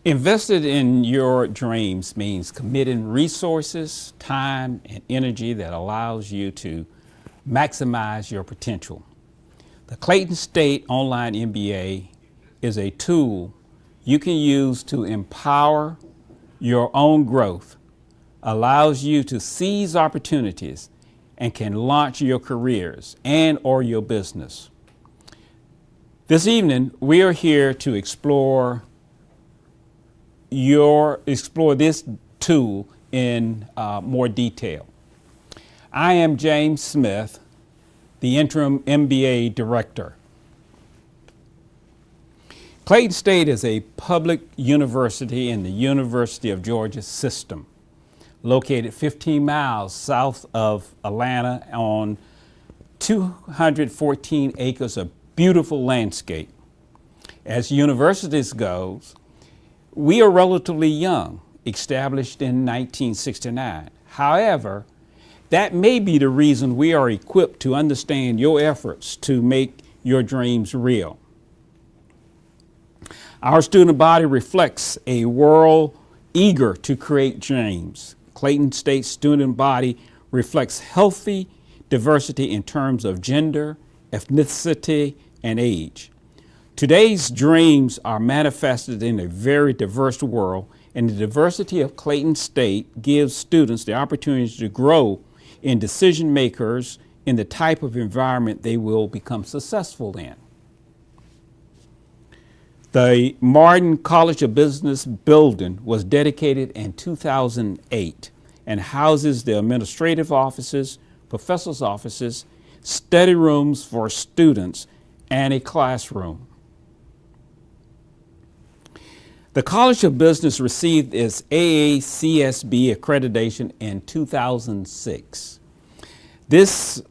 Invested in your dreams means committing resources, time, and energy that allows you to maximize your potential. The Clayton State Online MBA is a tool you can use to empower your own growth, allows you to seize opportunities, and can launch your careers and or your business. This evening, we are here to explore this tool in more detail. I am James Smith, the interim MBA director. Clayton State is a public university in the University of Georgia system, located 15 miles south of Atlanta on 214 acres of beautiful landscape. As universities goes, we are relatively young, established in 1969. However, that may be the reason we are equipped to understand your efforts to make your dreams real. Our student body reflects a world eager to create dreams. Clayton State student body reflects healthy diversity in terms of gender, ethnicity, and age. Today's dreams are manifested in a very diverse world, and the diversity of Clayton State gives students the opportunity to grow in decision makers in the type of environment they will become successful in. The Martin College of Business building was dedicated in 2008 and houses the administrative offices, professors' offices, study rooms for students, and a classroom. The College of Business received its AACSB accreditation in 2006. This is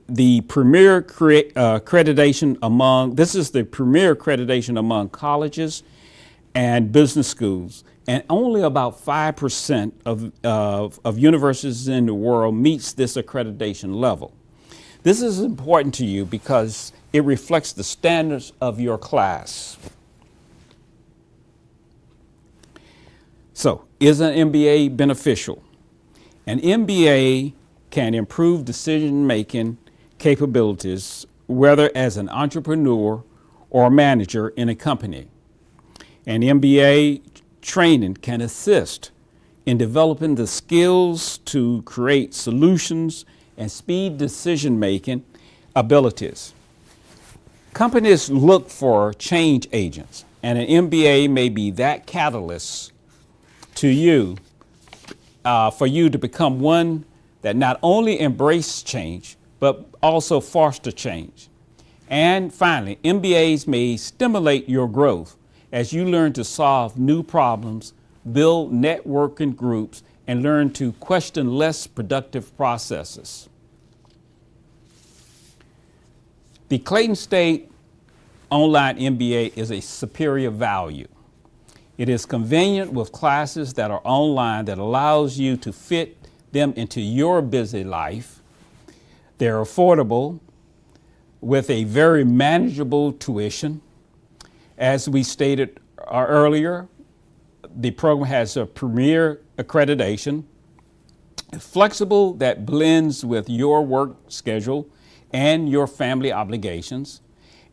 the premier accreditation among colleges and business schools, and only about 5% of universities in the world meets this accreditation level. This is important to you because it reflects the standards of your class. So, is an MBA beneficial? An MBA can improve decision-making capabilities, whether as an entrepreneur or manager in a company. An MBA training can assist in developing the skills to create solutions and speed decision-making abilities. Companies look for change agents, and an MBA may be that catalyst to you, for you to become one that not only embrace change, but also foster change. And finally, MBAs may stimulate your growth as you learn to solve new problems, build networking groups, and learn to question less productive processes. The Clayton State Online MBA is a superior value. It is convenient with classes that are online that allows you to fit them into your busy life. They're affordable with a very manageable tuition. As we stated earlier, the program has a premier accreditation, flexible that blends with your work schedule and your family obligations,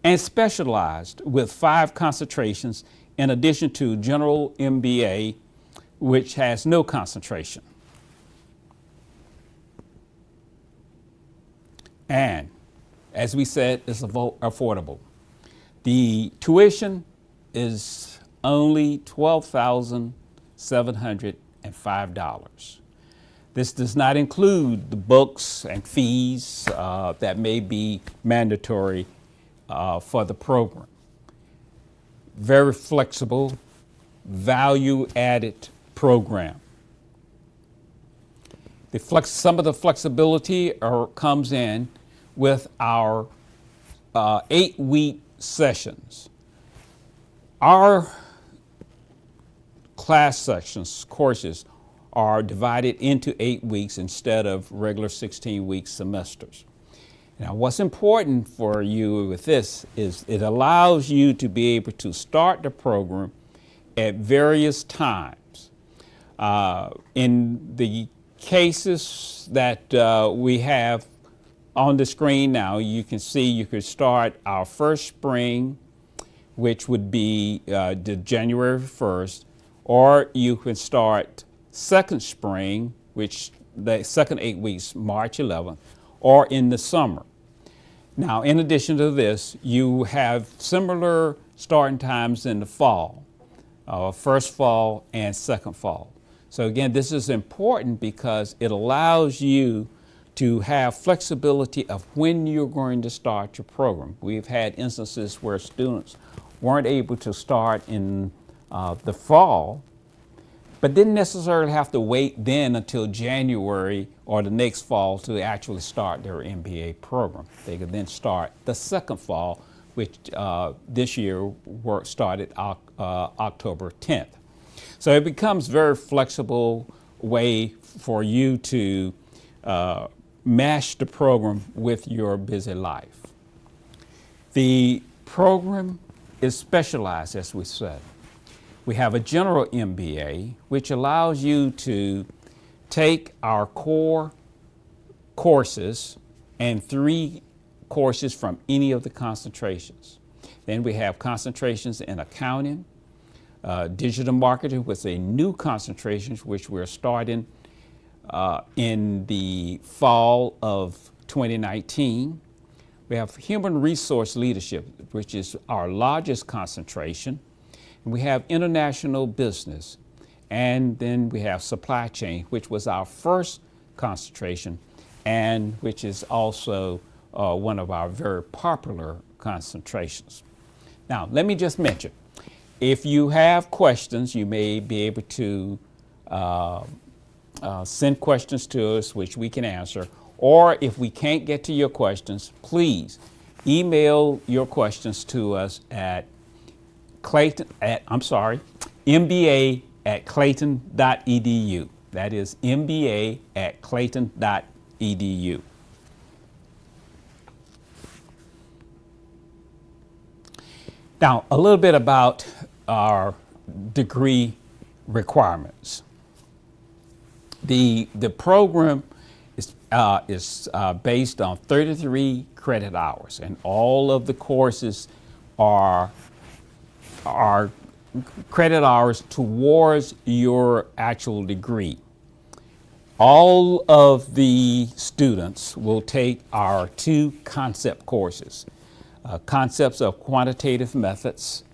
and specialized with 5 concentrations in addition to general MBA, which has no concentration. And as we said, it's affordable. The tuition is only $12,705. This does not include the books and fees that may be mandatory for the program. Very flexible, value-added program. Some of the flexibility comes in with our 8-week sessions. Our class sections, courses, are divided into 8 weeks instead of regular 16-week semesters. Now, what's important for you with this is it allows you to be able to start the program at various times. In the cases that we have on the screen now, you can see you could start our first spring, which would be the January 1st, or you could start second spring, which the second 8 weeks, March 11th, or in the summer. Now, in addition to this, you have similar starting times in the fall, first fall and second fall. So again, this is important because it allows you to have flexibility of when you're going to start your program. We've had instances where students weren't able to start in the fall, but didn't necessarily have to wait then until January or the next fall to actually start their MBA program. They could then start the second fall, which this year started October 10th. So it becomes very flexible way for you to mesh the program with your busy life. The program is specialized, as we said. We have a general MBA, which allows you to take our core courses and 3 courses from any of the concentrations. Then we have concentrations in accounting, digital marketing with a new concentration, which we're starting in the fall of 2019. We have human resource leadership, which is our largest concentration. And we have international business. And then we have supply chain, which was our first concentration, and which is also one of our very popular concentrations. Now, let me just mention, if you have questions, you may be able to send questions to us, which we can answer. Or if we can't get to your questions, please email your questions to us at mba@clayton.edu. That is mba@clayton.edu. Now, a little bit about our degree requirements. The program is based on 33 credit hours, and all of the courses are credit hours towards your actual degree. All of the students will take our 2 concept courses, concepts of quantitative methods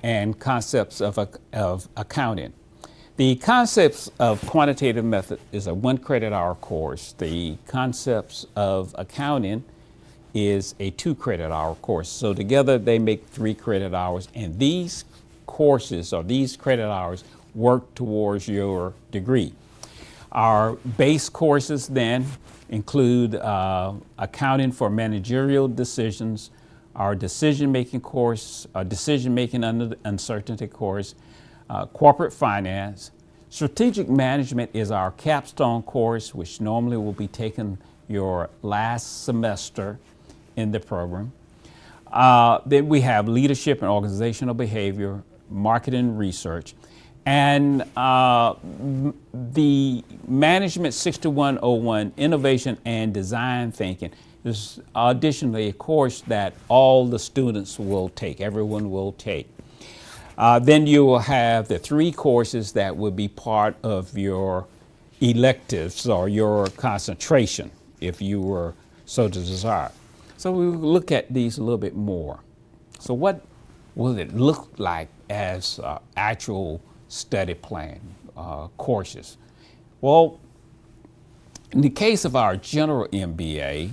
and concepts of accounting. The concepts of quantitative method is a 1 credit hour course. The concepts of accounting is a 2 credit hour course. So together they make 3 credit hours, and these courses or these credit hours work towards your degree. Our base courses then include accounting for managerial decisions, our decision-making course, decision-making under uncertainty course, corporate finance. Strategic management is our capstone course, which normally will be taken your last semester in the program. Then we have leadership and organizational behavior, marketing research, and the Management 6101, innovation and design thinking, is additionally a course that all the students will take, everyone will take. Then you will have the 3 courses that will be part of your electives or your concentration, if you were so to desire. So we will look at these a little bit more. So what will it look like as actual study plan courses? Well, in the case of our general MBA,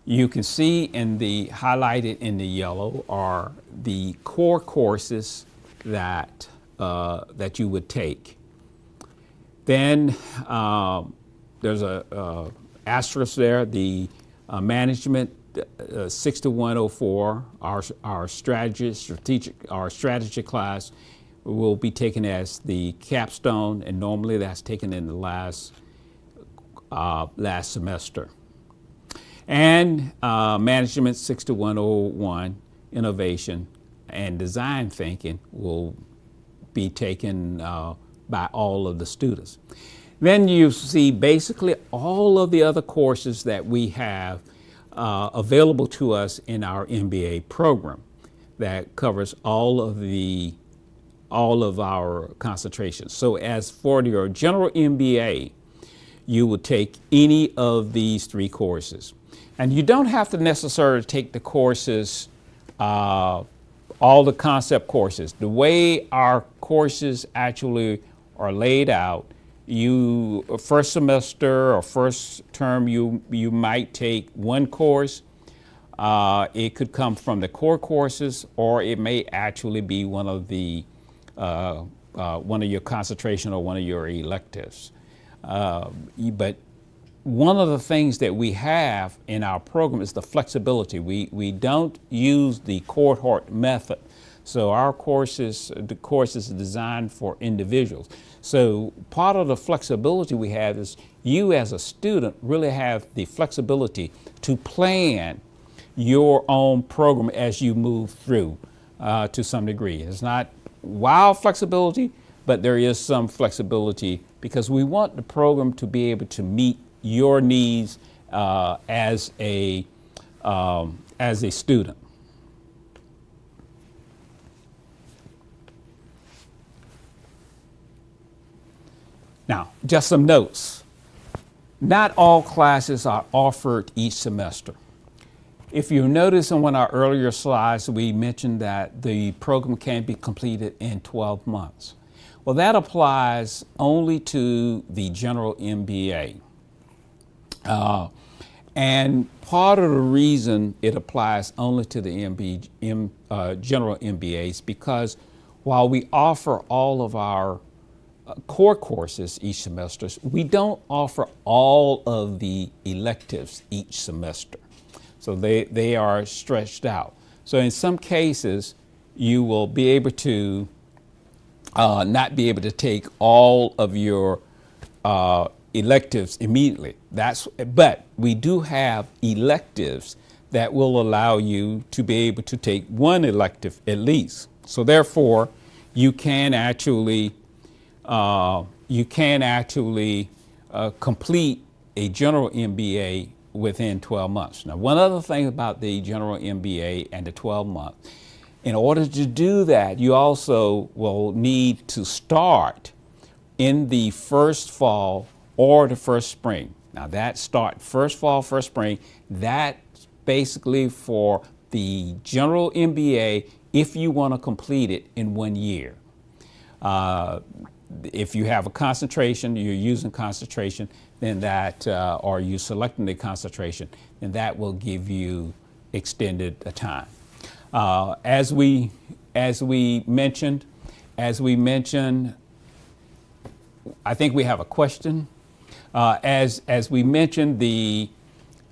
you can see in the highlighted in the yellow are the core courses that that you would take. Then there's a asterisk there, the management 6104, our strategy class will be taken as the capstone, and normally that's taken in the last semester. And Management 6101, innovation and design thinking, will be taken by all of the students. Then you see basically all of the other courses that we have available to us in our MBA program that covers all of our concentrations. So as for your general MBA, you would take any of these 3 courses. And you don't have to necessarily take the courses, all the concept courses. The way our courses actually are laid out, you first semester or first term, you might take 1 course. It could come from the core courses, or it may actually be one of your concentration or one of your electives. But one of the things that we have in our program is the flexibility. We don't use the cohort method. So our the course is designed for individuals. So part of the flexibility we have is you as a student really have the flexibility to plan your own program as you move through to some degree. It's not wild flexibility, but there is some flexibility because we want the program to be able to meet your needs as a student. Now, just some notes. Not all classes are offered each semester. If you notice in one of our earlier slides, we mentioned that the program can be completed in 12 months. Well, that applies only to the general MBA. And part of the reason it applies only to the general MBAs because while we offer all of our core courses each semester, we don't offer all of the electives each semester. So they are stretched out. So in some cases, you will be able to not be able to take all of your electives immediately. But we do have electives that will allow you to be able to take 1 elective at least. So therefore, you can actually complete a general MBA within 12 months. Now, one other thing about the general MBA and the 12 months, in order to do that, you also will need to start in the first fall or the first spring. Now that start first fall, first spring, that's basically for the general MBA if you want to complete it in 1 year. If you have a concentration, you're using concentration, then that, or you're selecting the concentration, then that will give you extended time. As we mentioned, I think we have a question. As we mentioned, the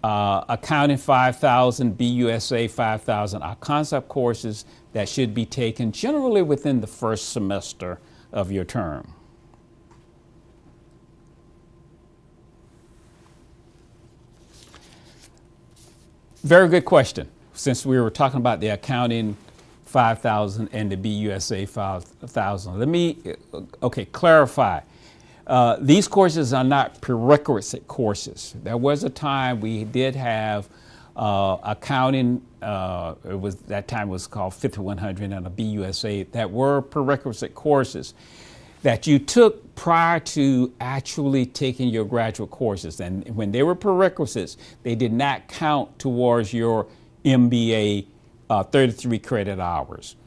Accounting 5000, BUSA 5000 are concept courses that should be taken generally within the first semester of your term. Very good question. Since we were talking about the Accounting 5000 and the BUSA 5000, let me clarify. These courses are not prerequisite courses. There was a time we did have accounting, that time was called 5100 and a BUSA, that were prerequisite courses that you took prior to actually taking your graduate courses. And when they were prerequisites, they did not count towards your MBA 33 credit hours.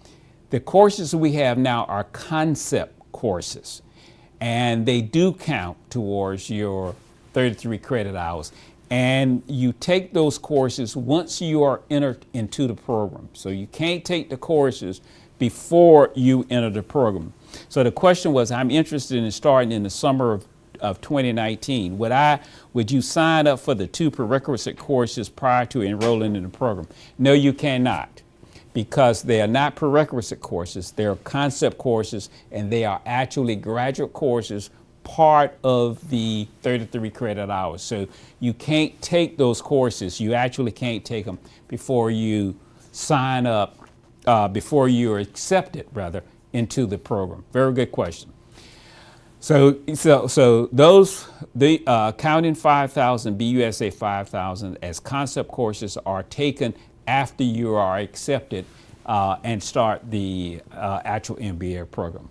The courses we have now are concept courses, and they do count towards your 33 credit hours. And you take those courses once you are entered into the program. So you can't take the courses before you enter the program. So the question was, I'm interested in starting in the summer of 2019. Would you sign up for the 2 prerequisite courses prior to enrolling in the program? No, you cannot, because they are not prerequisite courses. They're concept courses, and they are actually graduate courses, part of the 33 credit hours. So you can't take those courses. You actually can't take them before you sign up, before you're accepted, rather, into the program? Very good question. So those, the Accounting 5000, BUSA 5000 as concept courses are taken after you are accepted and start the actual MBA program.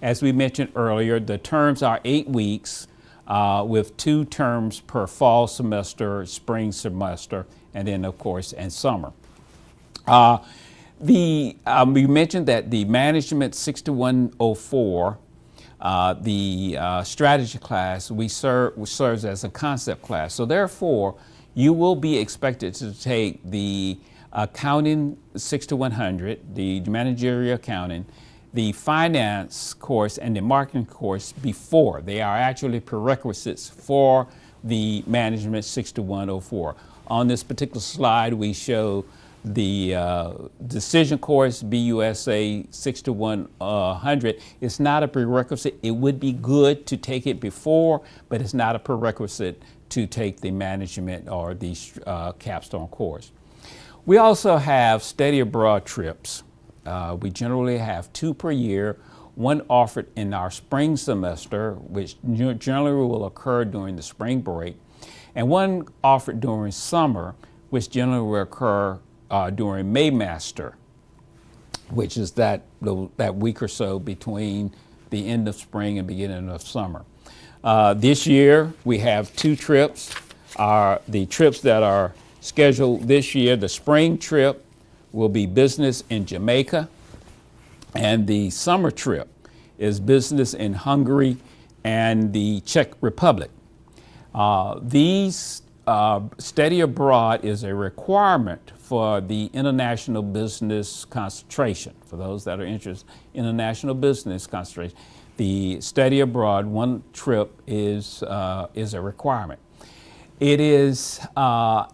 As we mentioned earlier, the terms are 8 weeks with 2 terms per fall semester, spring semester, and then of course, and summer. We mentioned that the Management 6104, the strategy class, serves as a concept class. So therefore, you will be expected to take the Accounting 6100, the managerial accounting, the finance course, and the marketing course before. They are actually prerequisites for the Management 6104. On this particular slide, we show the decision course, BUSA 6100. It's not a prerequisite. It would be good to take it before, but it's not a prerequisite to take the management or the capstone course. We also have study abroad trips. We generally have 2 per year, one offered in our spring semester, which generally will occur during the spring break, and one offered during summer, which generally will occur during Maymaster, which is that week or so between the end of spring and beginning of summer. This year, we have 2 trips. The trips that are scheduled this year, the spring trip will be business in Jamaica, and the summer trip is business in Hungary and the Czech Republic. These study abroad is a requirement for the international business concentration. For those that are interested in international business concentration, the study abroad, one trip is a requirement. It is an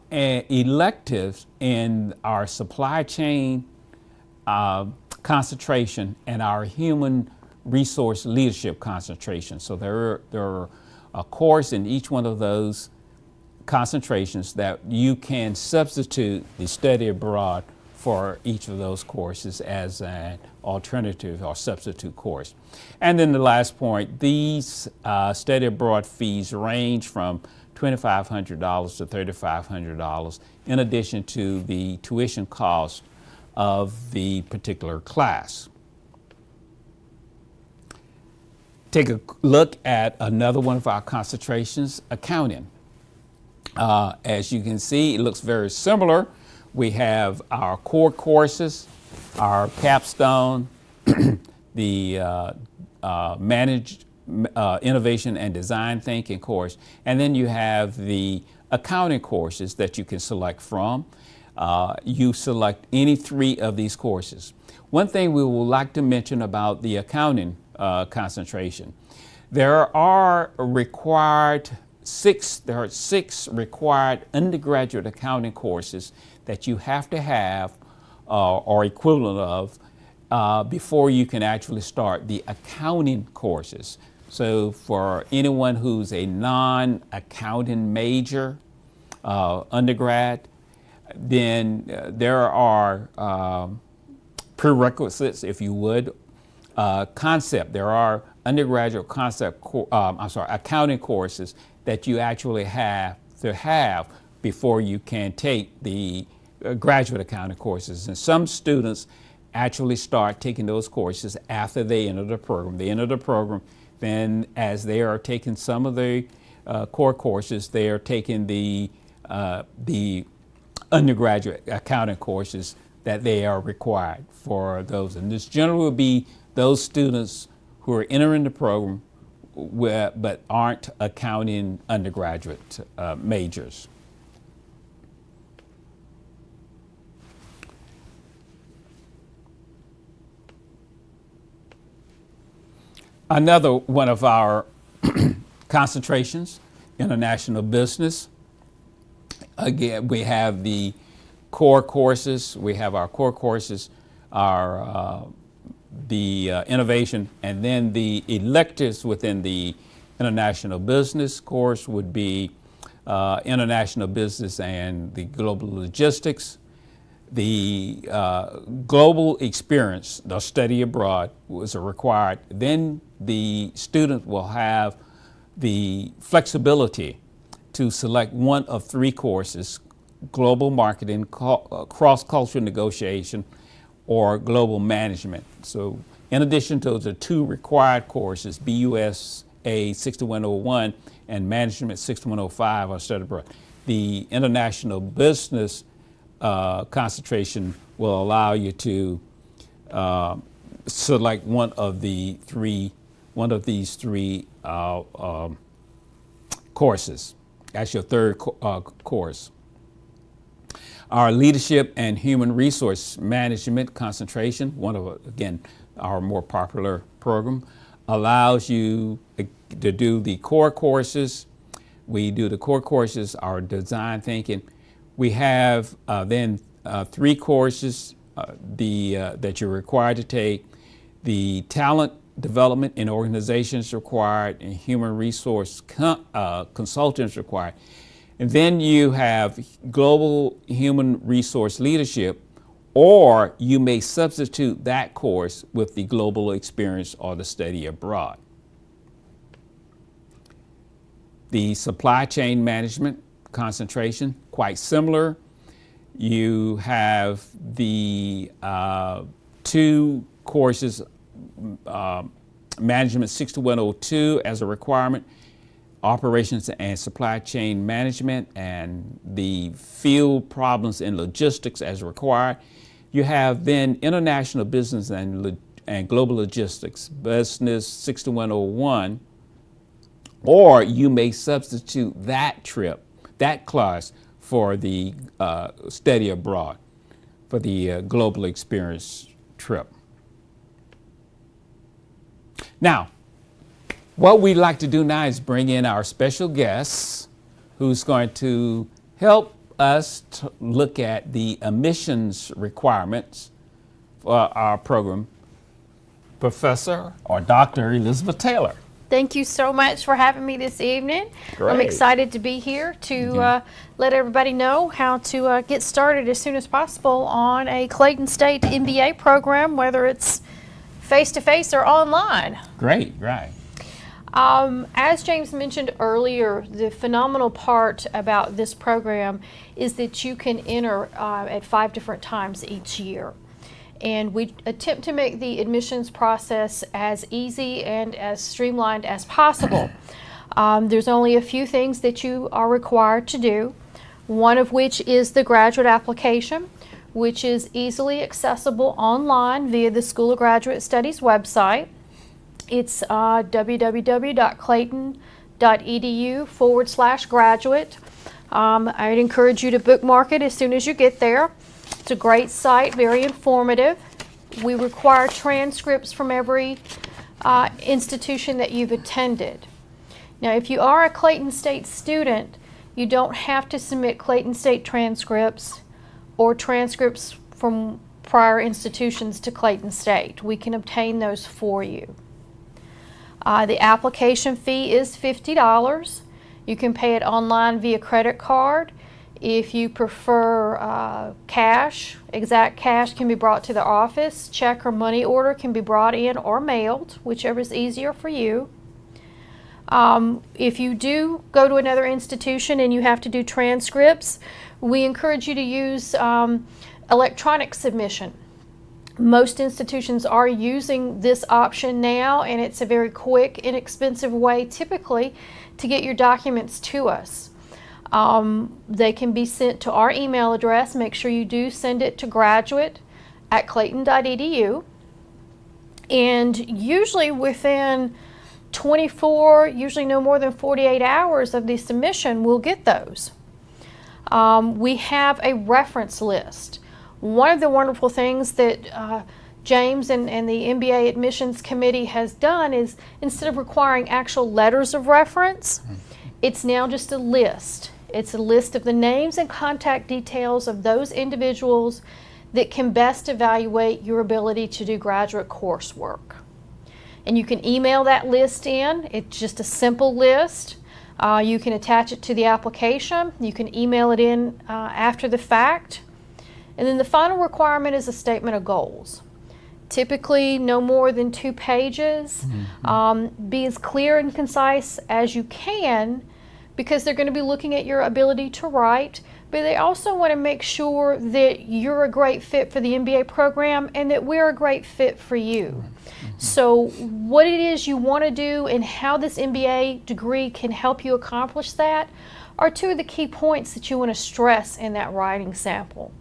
elective in our supply chain concentration and our human resource leadership concentration. So there are a course in each one of those concentrations that you can substitute the study abroad for each of those courses as an alternative or substitute course. And then the last point, these study abroad fees range from $2,500 to $3,500 in addition to the tuition cost of the particular class. Take a look at another one of our concentrations, accounting. As you can see, it looks very similar. We have our core courses, our capstone, the managed innovation and design thinking course, and then you have the accounting courses that you can select from. You select any 3 of these courses. One thing we would like to mention about the accounting concentration, there are 6 required undergraduate accounting courses that you have to have or equivalent of before you can actually start the accounting courses. So for anyone who's a non-accounting major undergrad, then there are prerequisites, if you would, there are undergraduate accounting courses that you actually have to have before you can take the graduate accounting courses. And some students actually start taking those courses after they enter the program. They enter the program, then as they are taking some of the core courses, they are taking the undergraduate accounting courses that they are required for those. And this generally will be those students who are entering the program but aren't accounting undergraduate majors. Another one of our concentrations, international business. Again, we have the core courses. We have our core courses, the innovation, and then the electives within the international business course would be international business and the global logistics. the global experience, the study abroad, was required. Then the student will have the flexibility to select one of 3 courses: global marketing, cross-cultural negotiation, or global management. So in addition to the 2 required courses, BUSA 6101 and Management 6105 are studied abroad. The international business concentration will allow you to select one of these 3 courses as your 3rd course. Our leadership and human resource management concentration, one of, again, our more popular program, allows you to do the core courses. We do the core courses, our design thinking. We have then 3 courses that you're required to take. The talent development in organizations required, and human resource consultants required. And then you have global human resource leadership, or you may substitute that course with the global experience or the study abroad. The supply chain management concentration, quite similar. You have the 2 courses, Management 6102 as a requirement, operations and supply chain management, and the field problems in logistics as required. You have then international business and global logistics, business 6101, or you may substitute that class for the study abroad, for the global experience trip. Now, what we'd like to do now is bring in our special guest, who's going to help us to look at the admissions requirements for our program, Professor or Dr. Elizabeth Taylor. Thank you so much for having me this evening. Great. I'm excited to be here to let everybody know how to get started as soon as possible on a Clayton State MBA program, whether it's face-to-face or online. Great, right. As James mentioned earlier, the phenomenal part about this program is that you can enter at 5 different times each year. And we attempt to make the admissions process as easy and as streamlined as possible. There's only a few things that you are required to do, one of which is the graduate application, which is easily accessible online via the School of Graduate Studies website. It's www.clayton.edu/graduate. I'd encourage you to bookmark it as soon as you get there. It's a great site, very informative. We require transcripts from every institution that you've attended. Now, if you are a Clayton State student, you don't have to submit Clayton State transcripts or transcripts from prior institutions to Clayton State. We can obtain those for you. The application fee is $50. You can pay it online via credit card. If you prefer cash, exact cash can be brought to the office. Check or money order can be brought in or mailed, whichever is easier for you. If you do go to another institution and you have to do transcripts, we encourage you to use electronic submission. Most institutions are using this option now, and it's a very quick, inexpensive way typically to get your documents to us. They can be sent to our email address. Make sure you do send it to graduate@clayton.edu. And usually within 24, usually no more than 48 hours of the submission, we'll get those. We have a reference list. One of the wonderful things that James and the MBA Admissions Committee has done is, instead of requiring actual letters of reference, it's now just a list. It's a list of the names and contact details of those individuals that can best evaluate your ability to do graduate coursework. And you can email that list in. It's just a simple list. You can attach it to the application. You can email it in after the fact. And then the final requirement is a statement of goals. Typically no more than 2 pages. Be as clear and concise as you can, because they're going to be looking at your ability to write, but they also want to make sure that you're a great fit for the MBA program and that we're a great fit for you. So what it is you want to do and how this MBA degree can help you accomplish that are 2 of the key points that you want to stress in that writing sample.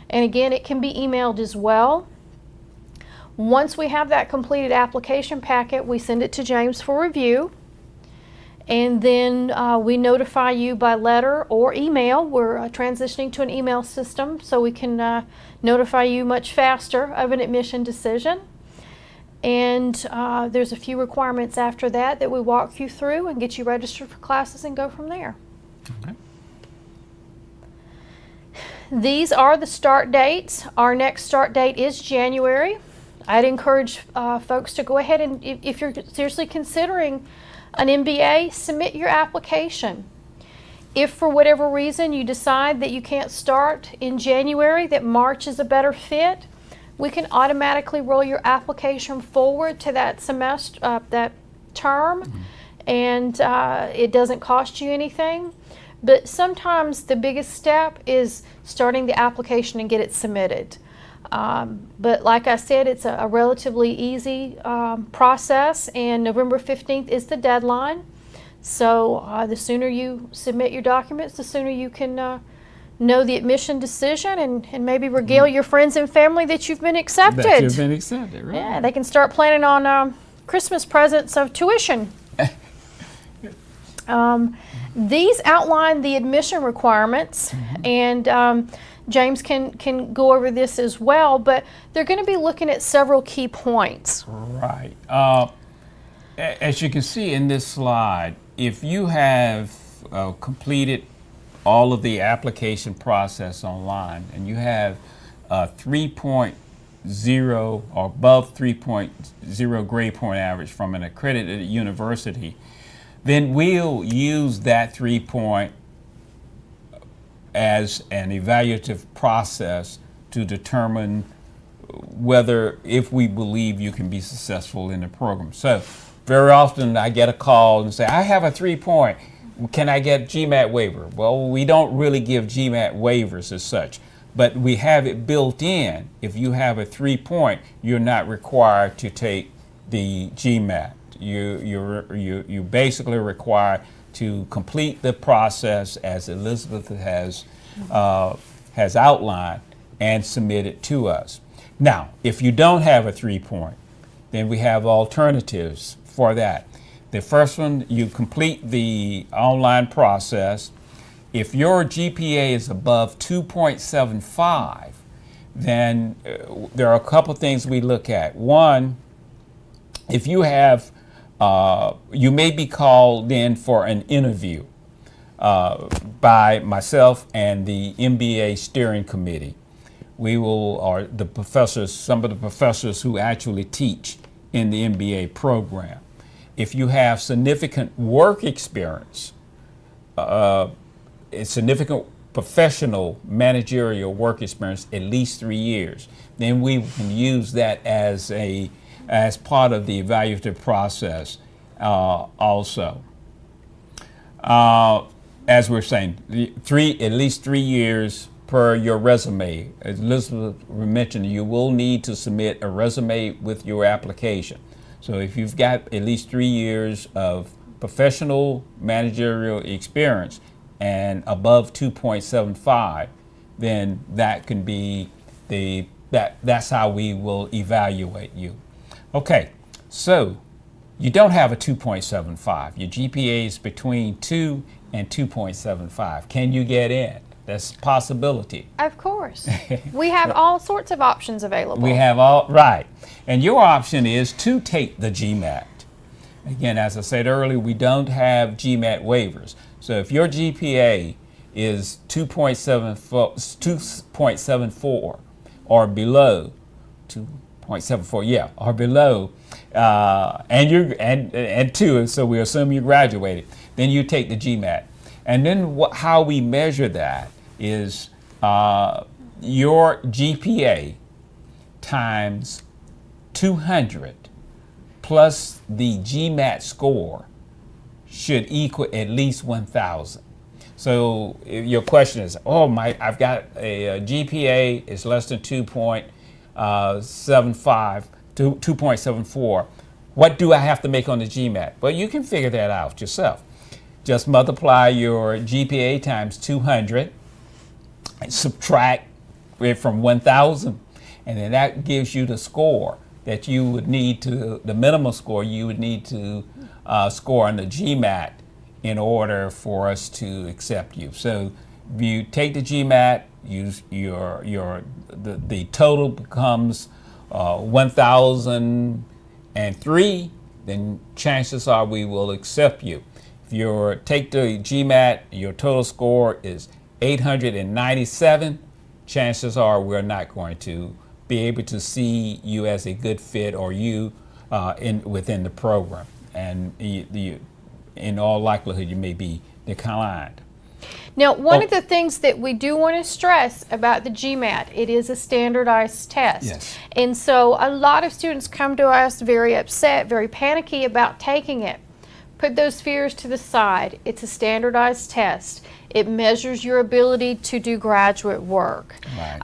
And again, it can be emailed as well. Once we have that completed application packet, we send it to James for review. And then we notify you by letter or email. We're transitioning to an email system, so we can notify you much faster of an admission decision. And there's a few requirements after that that we walk you through and get you registered for classes and go from there. Okay. These are the start dates. Our next start date is January. I'd encourage folks to go ahead and, if you're seriously considering an MBA, submit your application. If for whatever reason you decide that you can't start in January, that March is a better fit, we can automatically roll your application forward to that semester, that term, and it doesn't cost you anything. But sometimes the biggest step is starting the application and get it submitted. But like I said, it's a relatively easy process, and November 15th is the deadline. So the sooner you submit your documents, the sooner you can know the admission decision and maybe regale your friends and family that you've been accepted. That you've been accepted, right? Yeah, they can start planning on Christmas presents of tuition. These outline the admission requirements, and James can go over this as well, but they're going to be looking at several key points. Right. As you can see in this slide, if you have completed all of the application process online and you have 3.0 or above 3.0 grade point average from an accredited university, then we'll use that 3 point as an evaluative process to determine whether, if we believe you can be successful in the program. So very often I get a call and say, I have a 3 point, can I get Gmat waiver? Well, we don't really give Gmat waivers as such, but we have it built in. If you have a 3 point, you're not required to take the Gmat. You basically required to complete the process as Elizabeth has outlined and submit it to us. Now, if you don't have a 3 point, then we have alternatives for that. The first one, you complete the online process. If your GPA is above 2.75, then there are a couple things we look at. One, if you have you may be called in for an interview by myself and the MBA steering committee. We will, or the professors, some of the professors who actually teach in the MBA program. If you have significant work experience, significant professional managerial work experience, at least 3 years, then we can use that as part of the evaluative process also. As we're saying, at least 3 years per your resume. As Elizabeth mentioned, you will need to submit a resume with your application. So if you've got at least 3 years of professional managerial experience and above 2.75, then that can be that's how we will evaluate you. Okay, so you don't have a 2.75. Your GPA is between 2 and 2.75. Can you get in? That's a possibility. Of course. We have all sorts of options available. We have right. And your option is to take the Gmat. Again, as I said earlier, we don't have Gmat waivers. So if your GPA is 2.74 or below, 2.74, or below, and 2, so we assume you graduated, then you take the Gmat. And then how we measure that is your GPA times 200 plus the GMAT score should equal at least 1,000. So if your question is, oh I've got a GPA is less than 2.74. What do I have to make on the GMAT? Well, you can figure that out yourself. Just multiply your GPA times 200, and subtract it from 1,000, and then that gives you the score that you would need to, the minimum score you would need to score on the GMAT in order for us to accept you. So if you take the GMAT, the total becomes 1,003, then chances are we will accept you. If you take the GMAT, your total score is 897, chances are we're not going to be able to see you as a good fit or you within the program. And in all likelihood, you may be declined. Now, one of the things that we do want to stress about the GMAT, it is a standardized test. Yes. And so a lot of students come to us very upset, very panicky about taking it. Put those fears to the side. It's a standardized test. It measures your ability to do graduate work. Right.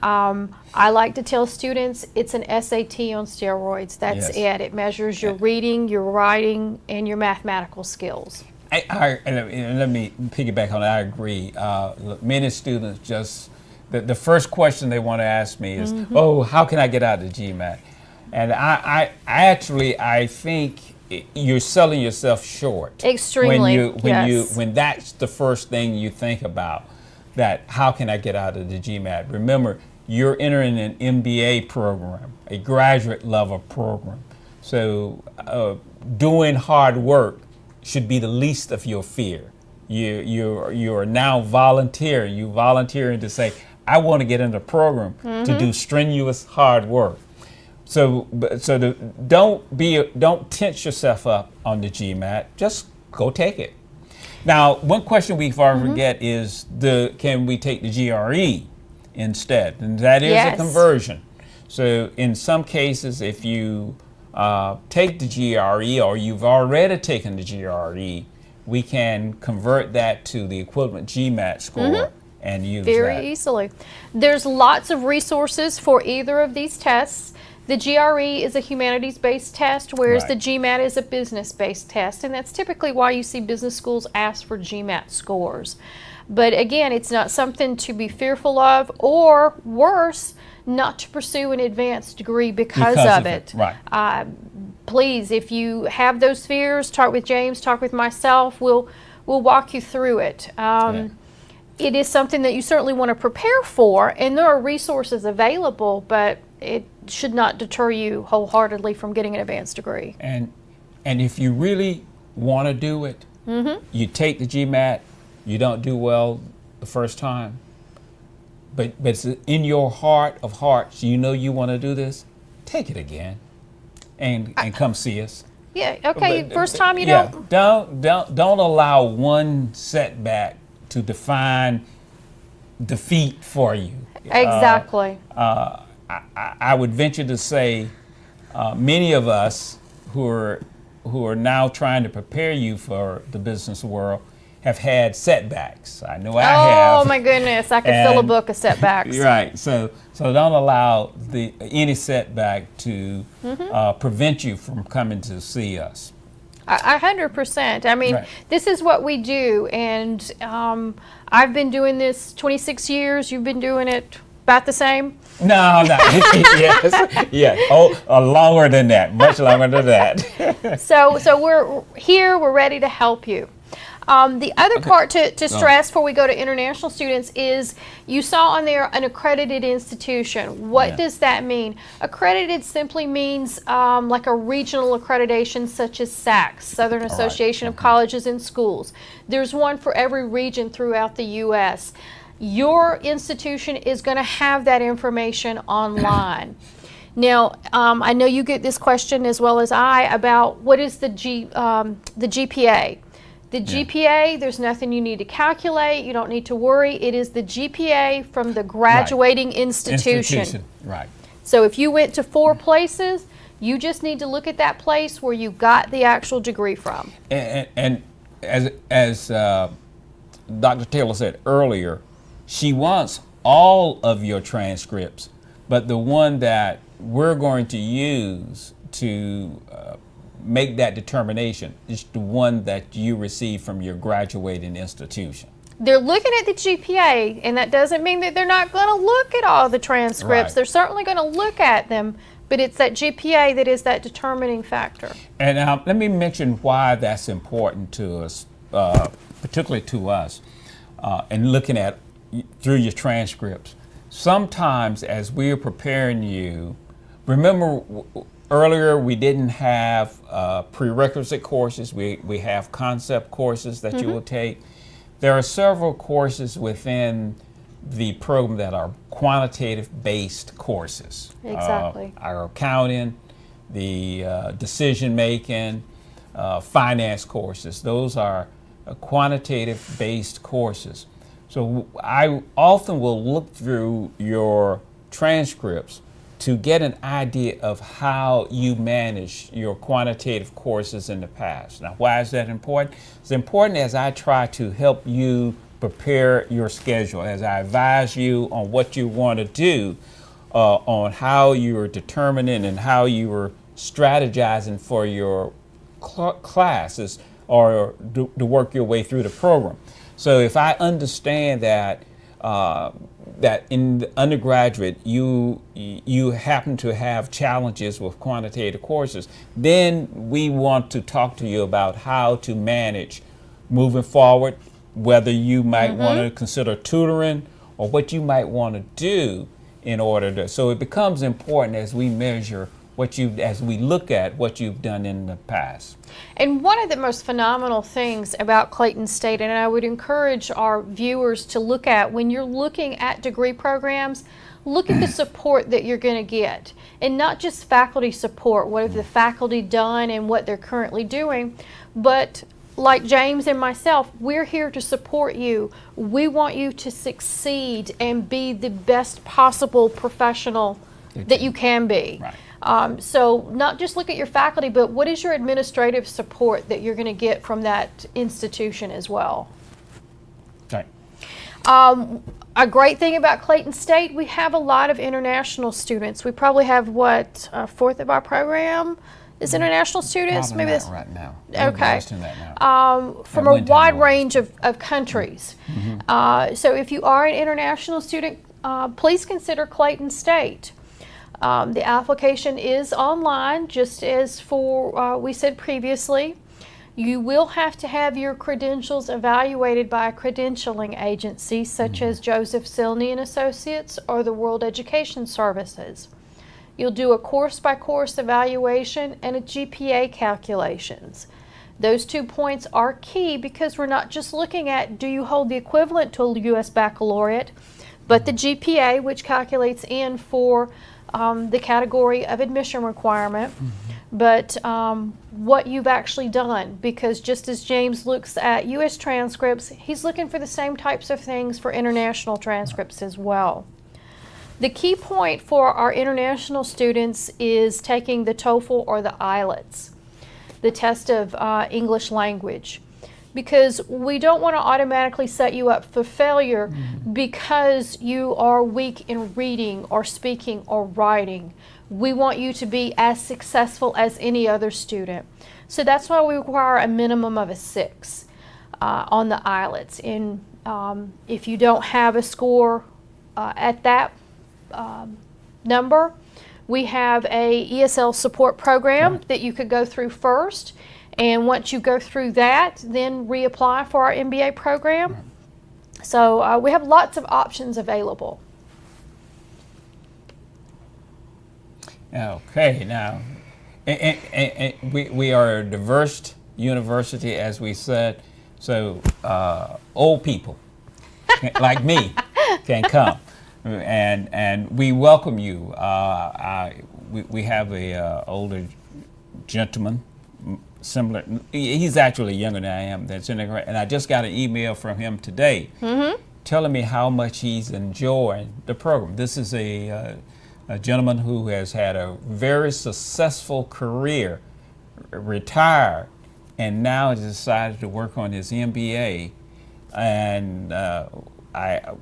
I like to tell students it's an SAT on steroids. That's it. It measures your reading, your writing, and your mathematical skills. And let me piggyback on that. I agree. Many students just, the first question they want to ask me is, oh, how can I get out of the GMAT? And I think you're selling yourself short. Extremely, when that's the first thing you think about, that how can I get out of the GMAT? Remember, you're entering an MBA program, a graduate level program. So doing hard work should be the least of your fear. You're now volunteering. You volunteering to say, I want to get in the program to do strenuous hard work. So don't tense yourself up on the GMAT. Just go take it. Now, one question we forget is can we take the GRE instead? And that is a conversion. So in some cases, if you take the GRE or you've already taken the GRE, we can convert that to the equivalent GMAT score and use that. Very easily. There's lots of resources for either of these tests. The GRE is a humanities-based test, whereas the GMAT is a business-based test, and that's typically why you see business schools ask for GMAT scores. But again, it's not something to be fearful of, or worse, not to pursue an advanced degree because of it. Right. Please, if you have those fears, talk with James, talk with myself. We'll walk you through it. It is something that you certainly want to prepare for, and there are resources available, but it should not deter you wholeheartedly from getting an advanced degree. And if you really want to do it, you take the GMAT, you don't do well the first time, but it's in your heart of hearts, you know you want to do this, take it again and come see us. Yeah, okay, first time you don't allow one setback to define defeat for you. Exactly. I would venture to say many of us who are now trying to prepare you for the business world have had setbacks. I know I have. Oh my goodness, I could fill a book of setbacks. Right. So don't allow any setback to prevent you from coming to see us. 100%. I mean, this is what we do, and I've been doing this 26 years. You've been doing it about the same? No. Yes. Yeah. Oh, longer than that. Much longer than that. So we're here. We're ready to help you. The other part to stress before we go to international students is you saw on there an accredited institution. What does that mean? Accredited simply means like a regional accreditation such as SACS, Southern Association of Colleges and Schools. There's one for every region throughout the U.S. Your institution is going to have that information online. Now, I know you get this question as well as I about what is the GPA. The GPA, there's nothing you need to calculate. You don't need to worry. It is the GPA from the graduating institution. Right. So if you went to 4 places, you just need to look at that place where you got the actual degree from. And as Dr. Taylor said earlier, she wants all of your transcripts, but the one that we're going to use to make that determination is the one that you receive from your graduating institution. They're looking at the GPA, and that doesn't mean that they're not going to look at all the transcripts. Right. They're certainly going to look at them, but it's that GPA that is that determining factor. And let me mention why that's important to us, particularly to us, and looking at through your transcripts. Sometimes as we're preparing you, remember earlier we didn't have prerequisite courses. We have concept courses that you will take. There are several courses within the program that are quantitative-based courses. Exactly. Our accounting, the decision-making, finance courses. Those are quantitative-based courses. So I often will look through your transcripts to get an idea of how you manage your quantitative courses in the past. Now, why is that important? It's important as I try to help you prepare your schedule, as I advise you on what you want to do, on how you are determining and how you are strategizing for your classes or to work your way through the program. So if I understand that that in the undergraduate you happen to have challenges with quantitative courses, then we want to talk to you about how to manage moving forward, whether you might want to consider tutoring or what you might want to do in order to. So it becomes important as we measure as we look at what you've done in the past. And one of the most phenomenal things about Clayton State, and I would encourage our viewers to look at when you're looking at degree programs, look at the support that you're going to get. And not just faculty support, what have the faculty done and what they're currently doing, but like James and myself, we're here to support you. We want you to succeed and be the best possible professional that you can be. Right. So not just look at your faculty, but what is your administrative support that you're going to get from that institution as well. Right. A great thing about Clayton State, we have a lot of international students. We probably have, what, a fourth of our program is international students? Probably maybe not right now. Okay. Less than that now. From a wide range of countries. So if you are an international student, please consider Clayton State. The application is online, just as for we said previously. You will have to have your credentials evaluated by a credentialing agency such as Joseph Silney and Associates or the World Education Services. You'll do a course-by-course evaluation and a GPA calculations. Those 2 points are key because we're not just looking at do you hold the equivalent to a U.S. baccalaureate, but the GPA, which calculates in for the category of admission requirement, but what you've actually done, because just as James looks at U.S. transcripts, he's looking for the same types of things for international transcripts as well. The key point for our international students is taking the TOEFL or the IELTS, the test of English language, because we don't want to automatically set you up for failure because you are weak in reading or speaking or writing. We want you to be as successful as any other student. So that's why we require a minimum of a 6 on the IELTS. And if you don't have a score at that number, we have a ESL support program that you could go through first. And once you go through that, then reapply for our MBA program. So we have lots of options available. Okay, now, and we are a diverse university, as we said, so old people like me can come, and we welcome you. We have a older gentleman similar. He's actually younger than I am. That's in the, and I just got an email from him today telling me how much he's enjoying the program. This is a gentleman who has had a very successful career, retired, and now has decided to work on his MBA. And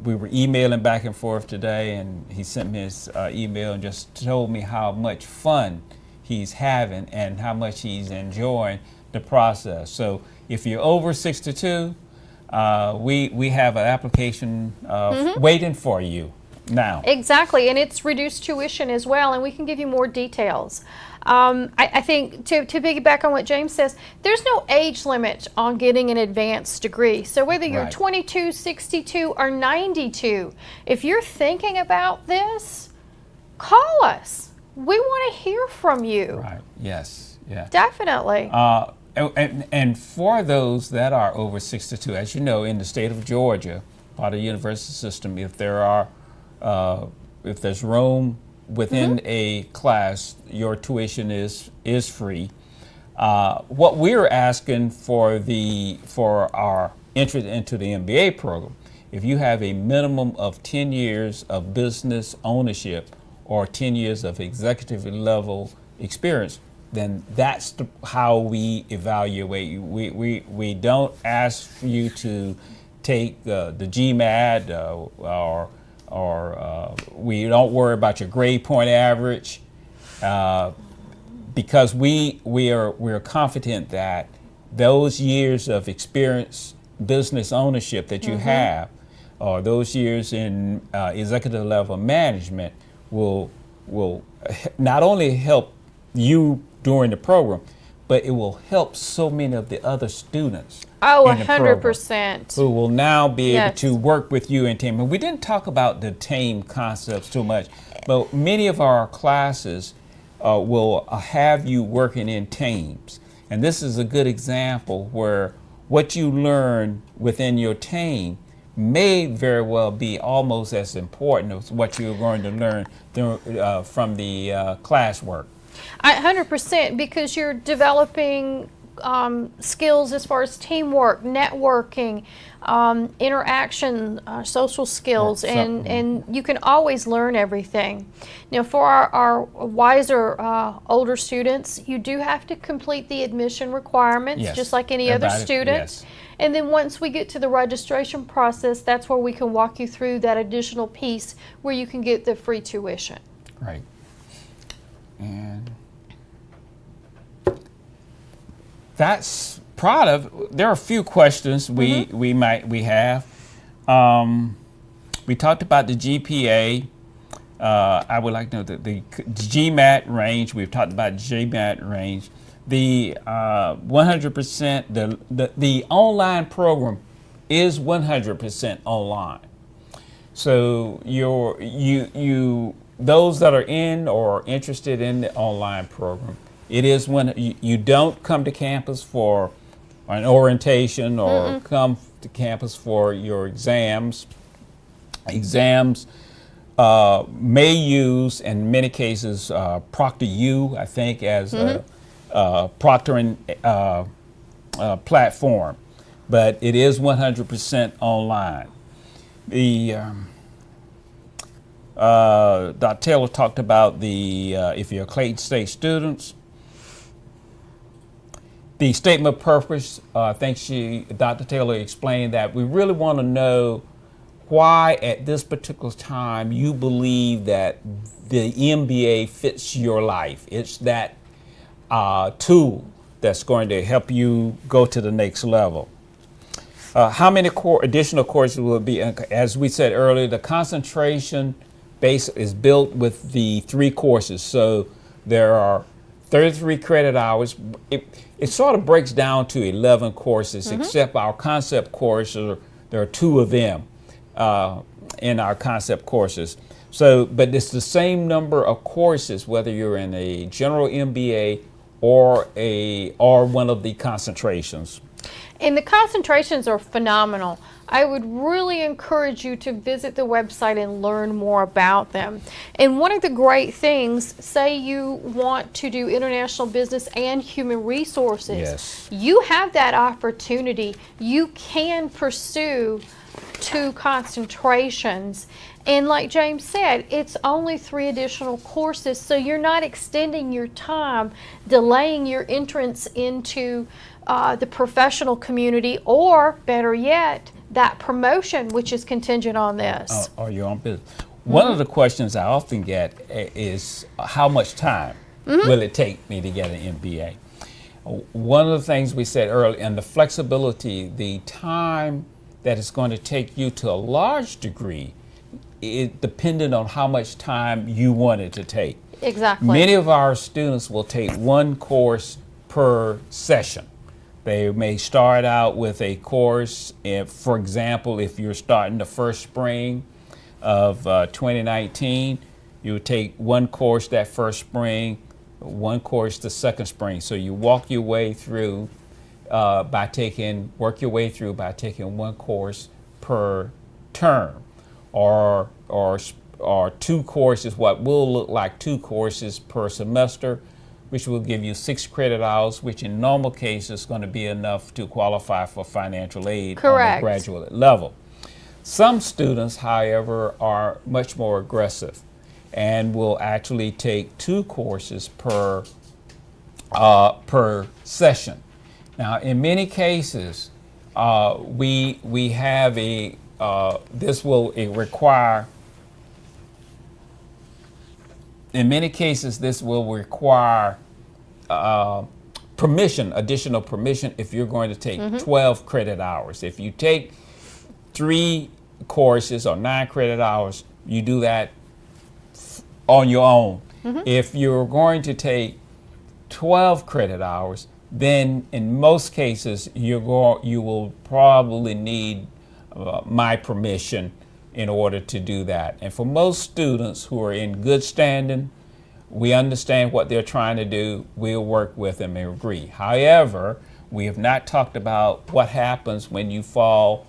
we were emailing back and forth today, and he sent me his email and just told me how much fun he's having and how much he's enjoying the process. So if you're over 62, we have an application waiting for you now. Exactly, and it's reduced tuition as well, and we can give you more details. I think to piggyback on what James says, there's no age limit on getting an advanced degree. So whether you're 22, 62, or 92, if you're thinking about this, call us. We want to hear from you. Right, yes, yeah. Definitely. And for those that are over 62, as you know, in the state of Georgia, part of the university system, if there's room within a class, your tuition is free. What we're asking for our entry into the MBA program, if you have a minimum of 10 years of business ownership or 10 years of executive level experience, then that's how we evaluate you. We don't ask you to take the GMAT or we don't worry about your grade point average because we're confident that those years of experience, business ownership that you have, or those years in executive level management will not only help you during the program, but it will help so many of the other students. Oh, in the program 100%. who will now be able to work with you in team. And we didn't talk about the team concepts too much, but many of our classes will have you working in teams. And this is a good example where what you learn within your team may very well be almost as important as what you're going to learn from the classwork. 100%, because you're developing skills as far as teamwork, networking, interaction, social skills, and you can always learn everything. Now, for our wiser older students, you do have to complete the admission requirements, just like any other student. And then once we get to the registration process, that's where we can walk you through that additional piece where you can get the free tuition. Right. And that's there are a few questions we have. We talked about the GPA. I would like to know the GMAT range. We've talked about GMAT range. The 100%, the online program is 100% online. So those that are in or interested in the online program, it is when you don't come to campus for an orientation or come to campus for your exams. Exams may use, in many cases, ProctorU, I think, as a proctoring platform, but it is 100% online. Dr. Taylor talked about if you're Clayton State students, the statement of purpose. I think Dr. Taylor explained that we really want to know why at this particular time you believe that the MBA fits your life. It's that tool that's going to help you go to the next level. How many additional courses will be? As we said earlier, the concentration base is built with the 3 courses. So there are 33 credit hours. It sort of breaks down to 11 courses, except our concept courses, there are 2 of them in our concept courses. So, but it's the same number of courses, whether you're in a general MBA or one of the concentrations. And the concentrations are phenomenal. I would really encourage you to visit the website and learn more about them. And one of the great things, say you want to do international business and human resources, Yes. you have that opportunity. You can pursue 2 concentrations. And like James said, it's only 3 additional courses, so you're not extending your time, delaying your entrance into the professional community, or better yet, that promotion, which is contingent on this. Or your own business. One of the questions I often get is how much time will it take me to get an MBA? One of the things we said earlier, and the flexibility, the time that it's going to take you to a large degree, it depended on how much time you wanted to take. Exactly. Many of our students will take 1 course per session. They may start out with a course, for example, if you're starting the first spring of 2019, you would take 1 course that first spring, 1 course the second spring. So you work your way through by taking 1 course per term, or 2 courses, what will look like 2 courses per semester, which will give you 6 credit hours, which in normal cases is going to be enough to qualify for financial aid. Correct. On the graduate level. Some students, however, are much more aggressive and will actually take 2 courses per session. Now, in many cases, we have this will require. In many cases, this will require permission, additional permission, if you're going to take 12 credit hours. If you take 3 courses or 9 credit hours, you do that on your own. If you're going to take 12 credit hours, then in most cases, you will probably need my permission in order to do that. And for most students who are in good standing, we understand what they're trying to do, we'll work with them and agree. However, we have not talked about what happens when you fall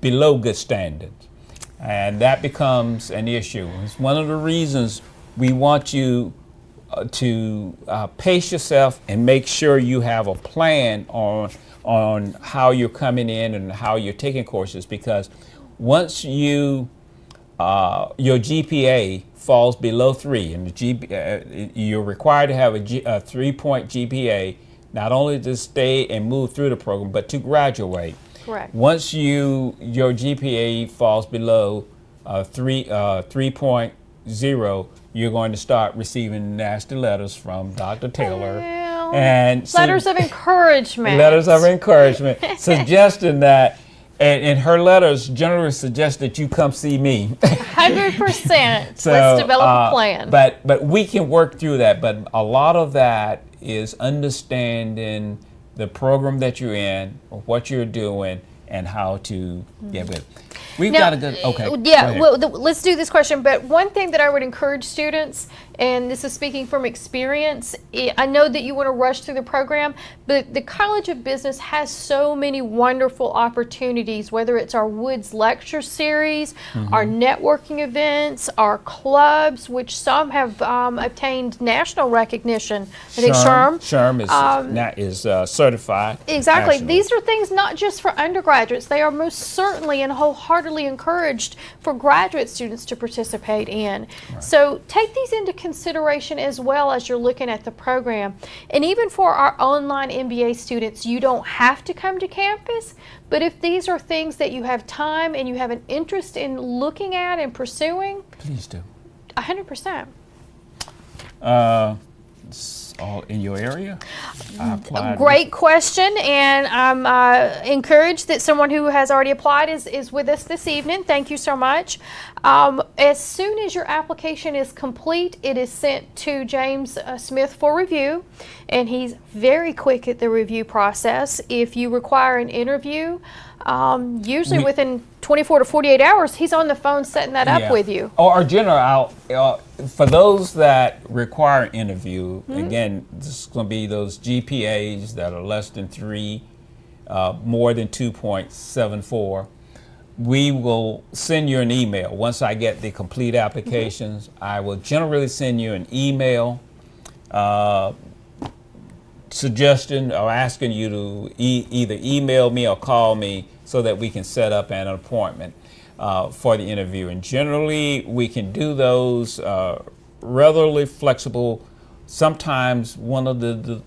below good standards. And that becomes an issue. It's one of the reasons we want you to pace yourself and make sure you have a plan on how you're coming in and how you're taking courses, because once your GPA falls below 3, and you're required to have a 3-point GPA, not only to stay and move through the program, but to graduate. Correct. Once your GPA falls below 3.0, you're going to start receiving nasty letters from Dr. Taylor. Well, and letters of encouragement. Letters of encouragement, suggesting that. And her letters generally suggest that you come see me. 100%. So, Let's develop a plan. But we can work through that. But a lot of that is understanding the program that you're in, or what you're doing, and how to get with it. We've Now, got a good, okay. Yeah, well, let's do this question. But one thing that I would encourage students, and this is speaking from experience, I know that you want to rush through the program, but the College of Business has so many wonderful opportunities, whether it's our Woods Lecture Series, our networking events, our clubs, which some have obtained national recognition. I think SHRM is certified. Exactly. nationally. These are things not just for undergraduates. They are most certainly and wholeheartedly encouraged for graduate students to participate in. Right. So take these into consideration as well as you're looking at the program. And even for our online MBA students, you don't have to come to campus, but if these are things that you have time and you have an interest in looking at and pursuing, Please do. 100%. It's all in your area? I applied. Great question, and I'm encouraged that someone who has already applied is with us this evening. Thank you so much. As soon as your application is complete, it is sent to James Smith for review, and he's very quick at the review process. If you require an interview, usually within 24 to 48 hours, he's on the phone setting that up with you. Or general, for those that require an interview, again, this is going to be those GPAs that are less than 3 more than 2.74, we will send you an email. Once I get the complete applications, I will generally send you an email suggestion or asking you to either email me or call me so that we can set up an appointment for the interview. And generally, we can do those relatively flexible. Sometimes one of the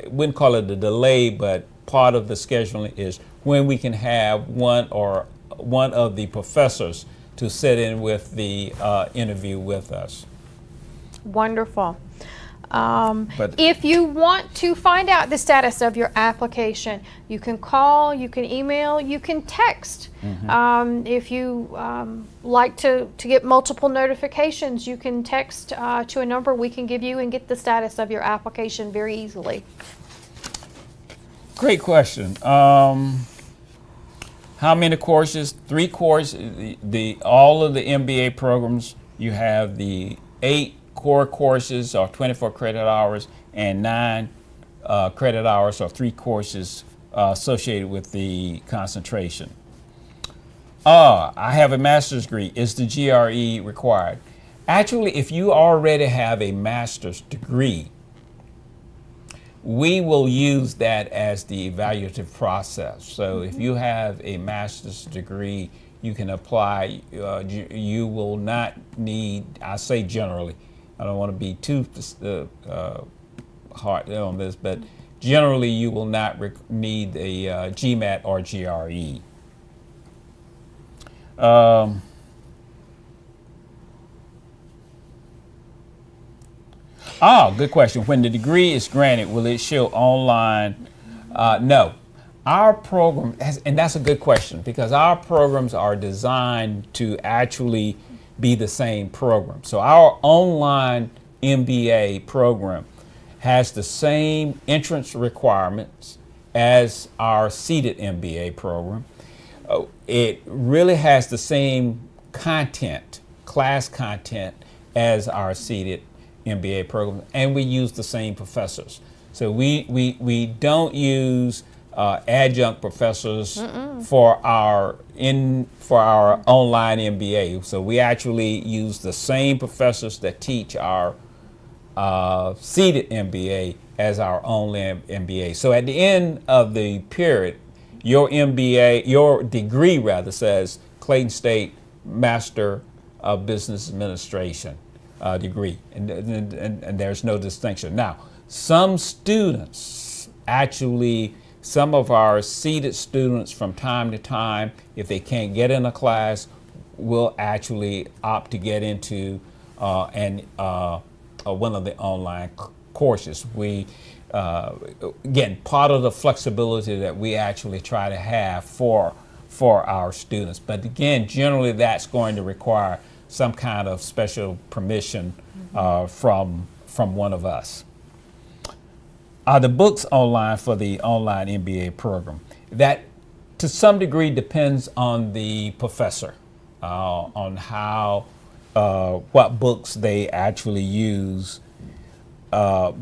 wouldn't call it the delay, but part of the scheduling is when we can have one of the professors to sit in with the interview with us. Wonderful. If you want to find out the status of your application, you can call, you can email, you can text. If you like to get multiple notifications, you can text to a number we can give you and get the status of your application very easily. Great question. How many courses? 3 courses. All of the MBA programs, you have the 8 core courses or 24 credit hours and 9 credit hours or 3 courses associated with the concentration. I have a master's degree. Is the GRE required? Actually, if you already have a master's degree, we will use that as the evaluative process. So if you have a master's degree, you can apply. You will not need, I say generally, I don't want to be too hard on this, but generally you will not need a Gmat or GRE. Good question. When the degree is granted, will it show online? No. Our program, and that's a good question, because our programs are designed to actually be the same program. So our online MBA program has the same entrance requirements as our seated MBA program. It really has the same content, class content, as our seated MBA program, and we use the same professors. So we don't use adjunct professors for our online MBA. So we actually use the same professors that teach our seated MBA as our only MBA. So at the end of the period, your degree rather says Clayton State Master of Business Administration degree, and there's no distinction. Now, some students actually, some of our seated students from time to time, if they can't get in a class, will actually opt to get into one of the online courses. We, again, part of the flexibility that we actually try to have for our students. But again, generally that's going to require some kind of special permission from one of us. Are the books online for the online MBA program? That to some degree depends on the professor, on how, what books they actually use, for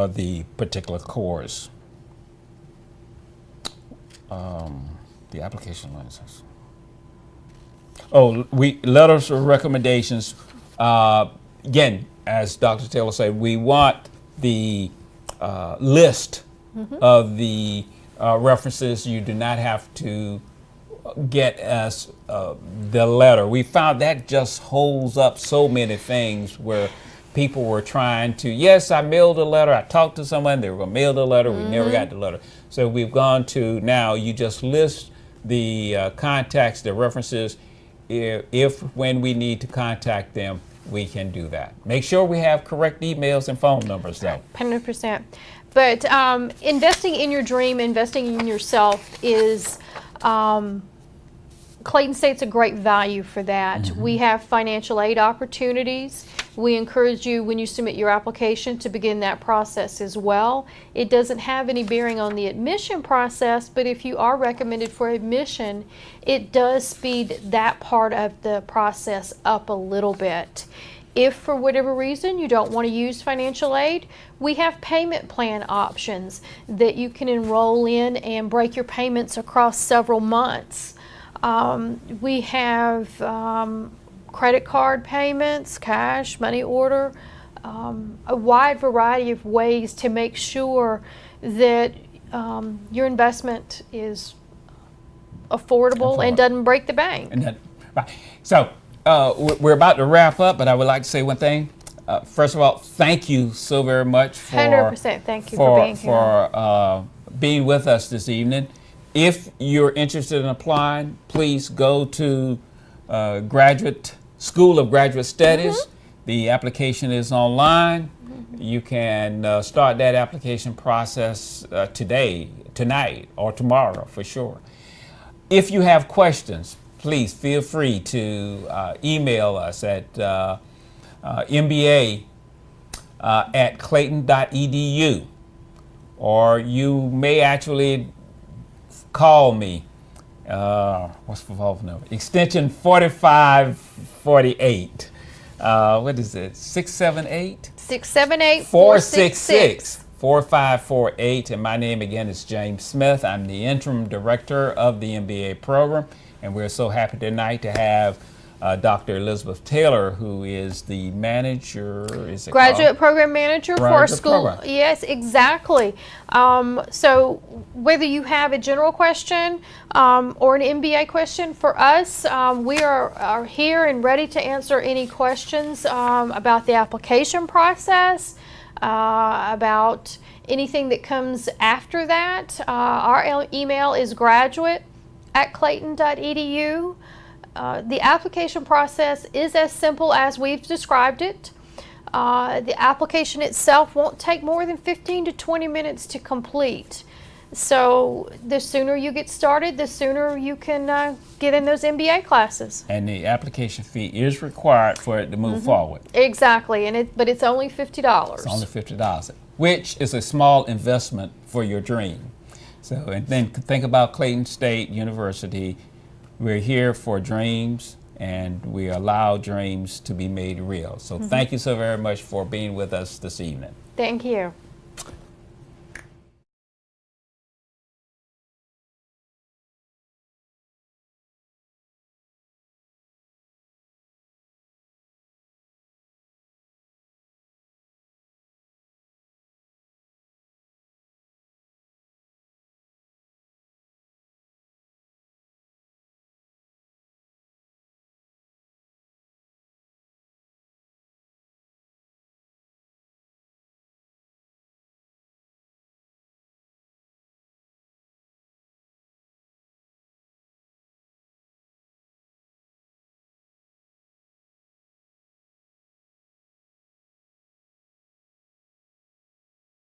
the particular course. The application license. Letters of recommendations. Again, as Dr. Taylor said, we want the list of the references. You do not have to get us the letter. We found that just holds up so many things where people were trying to, yes, I mailed a letter, I talked to someone, they were going to mail the letter, we never got the letter. So we've gone to now, you just list the contacts, the references. If when we need to contact them, we can do that. Make sure we have correct emails and phone numbers, though. 100%. But investing in your dream, investing in yourself is, Clayton State's a great value for that. We have financial aid opportunities. We encourage you, when you submit your application, to begin that process as well. It doesn't have any bearing on the admission process, but if you are recommended for admission, it does speed that part of the process up a little bit. If for whatever reason you don't want to use financial aid, we have payment plan options that you can enroll in and break your payments across several months. We have credit card payments, cash, money order, a wide variety of ways to make sure that your investment is affordable and doesn't break the bank. And then, right. So we're about to wrap up, but I would like to say one thing. First of all, thank you so very much for 100% thank you for being here. For being with us this evening. If you're interested in applying, please go to School of Graduate Studies. Mm-hmm. The application is online. Mm-hmm. You can start that application process tonight, or tomorrow for sure. If you have questions, please feel free to email us at mba at clayton.edu, or you may actually call me. What's the phone number? Extension 4548. What is it? 678? 678-466. 4548. And my name again is James Smith. I'm the interim director of the MBA program, and we're so happy tonight to have Dr. Elizabeth Taylor, who is the manager, Graduate program manager for our school. Program. Yes, exactly. So whether you have a general question or an MBA question for us, we are here and ready to answer any questions about the application process, about anything that comes after that. Our email is graduate@clayton.edu. The application process is as simple as we've described it. The application itself won't take more than 15 to 20 minutes to complete. So the sooner you get started, the sooner you can get in those MBA classes. And the application fee is required for it to move forward. Exactly, but it's only $50. It's only $50, which is a small investment for your dream. So, and then think about Clayton State University. We're here for dreams, and we allow dreams to be made real. So thank you so very much for being with us this evening. Thank you.